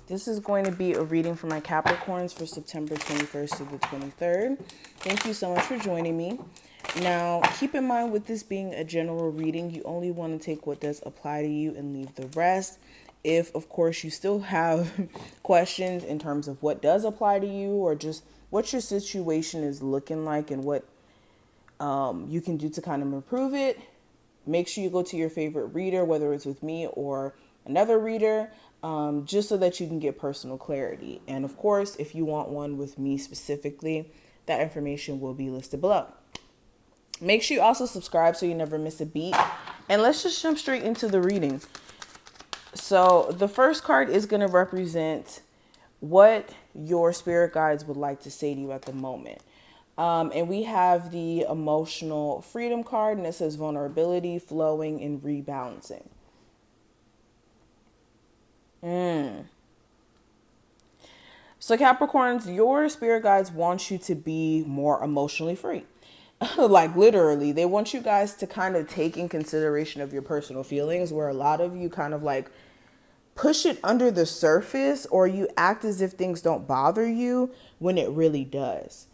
This is going to be a reading for my Capricorns for September 21st to the 23rd. Thank you so much for joining me. Now, keep in mind with this being a general reading, you only want to take what does apply to you and leave the rest. If, of course, you still have questions in terms of what does apply to you or just what your situation is looking like and what you can do to kind of improve it, make sure you go to your favorite reader, whether it's with me or another reader, just so that you can get personal clarity. And of course, if you want one with me specifically, that information will be listed below. Make sure you also subscribe so you never miss a beat. And let's just jump straight into the reading. So the first card is going to represent what your spirit guides would like to say to you at the moment. And we have the emotional freedom card, and it says vulnerability, flowing, and rebalancing. So Capricorns, your spirit guides want you to be more emotionally free. Like literally, they want you guys to kind of take in consideration of your personal feelings, where a lot of you kind of like push it under the surface, or you act as if things don't bother you when it really does.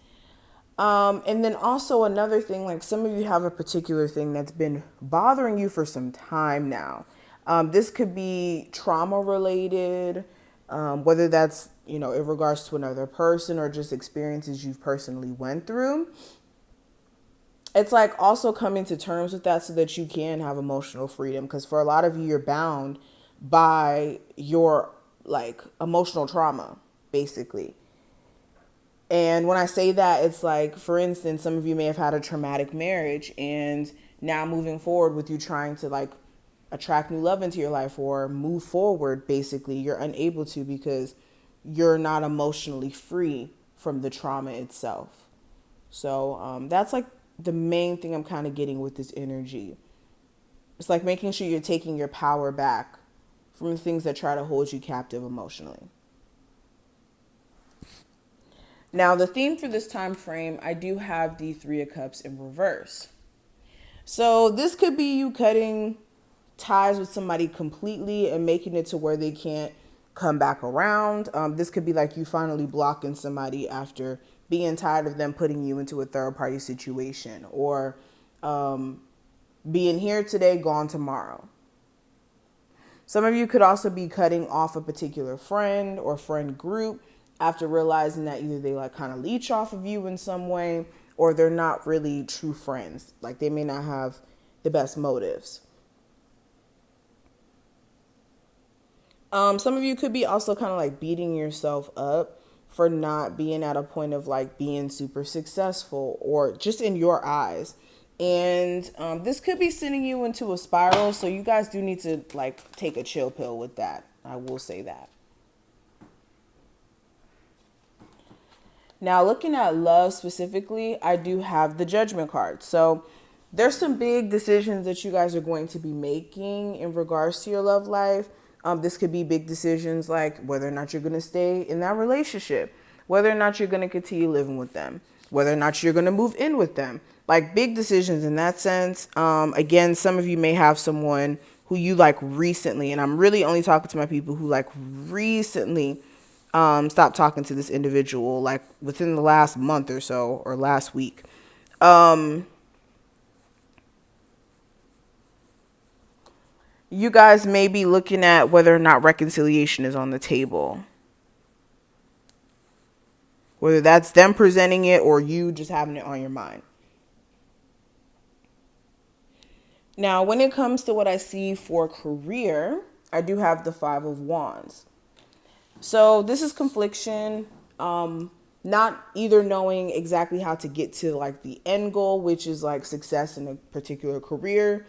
And then also another thing, like some of you have a particular thing that's been bothering you for some time now. This could be trauma related, whether that's, in regards to another person or just experiences you've personally went through. It's like also coming to terms with that so that you can have emotional freedom. Because for a lot of you, you're bound by your like emotional trauma, basically. And when I say that, it's like, for instance, some of you may have had a traumatic marriage, and now moving forward with you trying to like attract new love into your life or move forward, basically, you're unable to because you're not emotionally free from the trauma itself. So that's like the main thing I'm kind of getting with this energy. It's like making sure you're taking your power back from the things that try to hold you captive emotionally. Now, the theme for this time frame, I do have the Three of Cups in reverse. So this could be you cutting ties with somebody completely and making it to where they can't come back around. This could be like you finally blocking somebody after being tired of them putting you into a third party situation, or being here today, gone tomorrow. Some of you could also be cutting off a particular friend or friend group after realizing that either they like kind of leech off of you in some way, or they're not really true friends. Like they may not have the best motives. Some of you could be also kind of like beating yourself up for not being at a point of like being super successful or just in your eyes. And this could be sending you into a spiral. So you guys do need to like take a chill pill with that. I will say that. Now, looking at love specifically, I do have the Judgment card. So there's some big decisions that you guys are going to be making in regards to your love life. This could be big decisions like whether or not you're going to stay in that relationship, whether or not you're going to continue living with them, whether or not you're going to move in with them. Like big decisions in that sense. Again, some of you may have someone who you like recently, and I'm really only talking to my people who like recently stopped talking to this individual like within the last month or so, or last week. You guys may be looking at whether or not reconciliation is on the table. Whether that's them presenting it or you just having it on your mind. Now, when it comes to what I see for career, I do have the Five of Wands. So this is confliction, not either knowing exactly how to get to like the end goal, which is like success in a particular career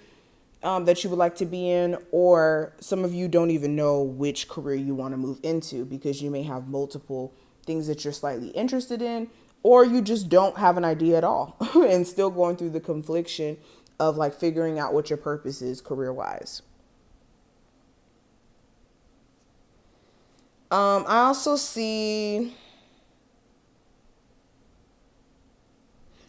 that you would like to be in, or some of you don't even know which career you want to move into because you may have multiple things that you're slightly interested in, or you just don't have an idea at all and still going through the confliction of like figuring out what your purpose is career-wise. I also see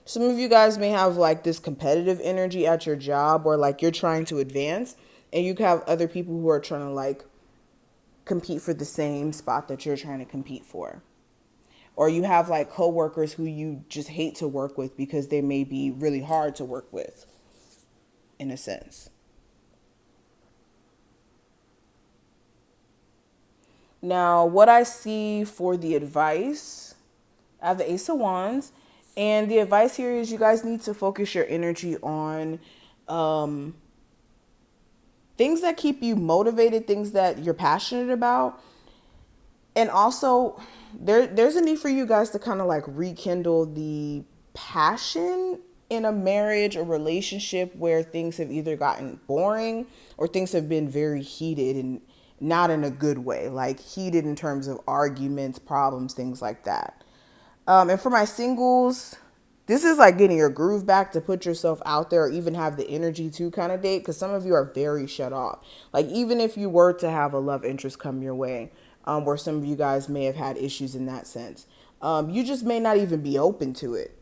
some of you guys may have like this competitive energy at your job, or like you're trying to advance and you have other people who are trying to like compete for the same spot that you're trying to compete for. Or you have like coworkers who you just hate to work with because they may be really hard to work with, in a sense. Now, what I see for the advice, I have the Ace of Wands. And the advice here is you guys need to focus your energy on things that keep you motivated, things that you're passionate about. And also, there's a need for you guys to kind of like rekindle the passion in a marriage or relationship where things have either gotten boring or things have been very heated, and not in a good way, like heated in terms of arguments, problems, things like that. And for my singles, this is like getting your groove back to put yourself out there, or even have the energy to kind of date, because some of you are very shut off. Like even if you were to have a love interest come your way, where some of you guys may have had issues in that sense, you just may not even be open to it.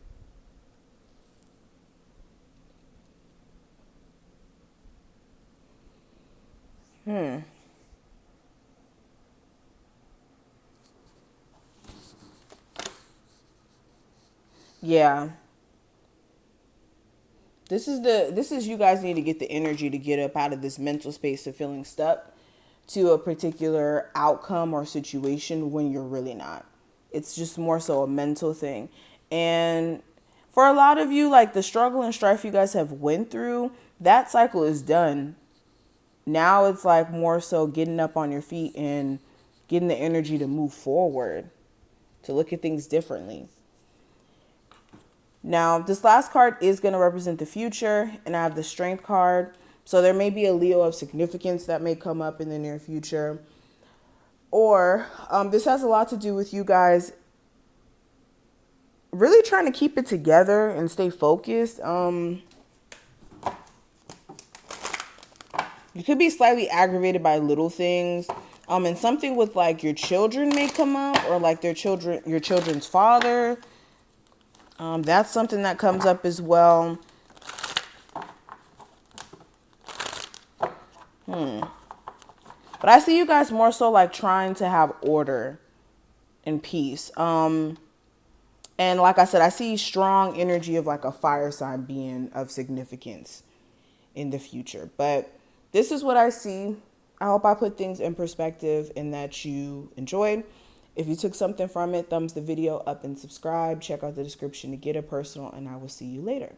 Yeah. This is you guys need to get the energy to get up out of this mental space of feeling stuck to a particular outcome or situation when you're really not. It's just more so a mental thing. And for a lot of you, like the struggle and strife you guys have went through, that cycle is done. Now it's like more so getting up on your feet and getting the energy to move forward, to look at things differently. Now, this last card is going to represent the future, and I have the Strength card. So there may be a Leo of significance that may come up in the near future. Or this has a lot to do with you guys really trying to keep it together and stay focused. You could be slightly aggravated by little things. And something with like your children may come up, or like your children's father. That's something that comes up as well. But I see you guys more so like trying to have order and peace. And like I said, I see strong energy of like a fire sign being of significance in the future. But this is what I see. I hope I put things in perspective and that you enjoyed. If you took something from it, thumbs the video up and subscribe. Check out the description to get it personal, and I will see you later.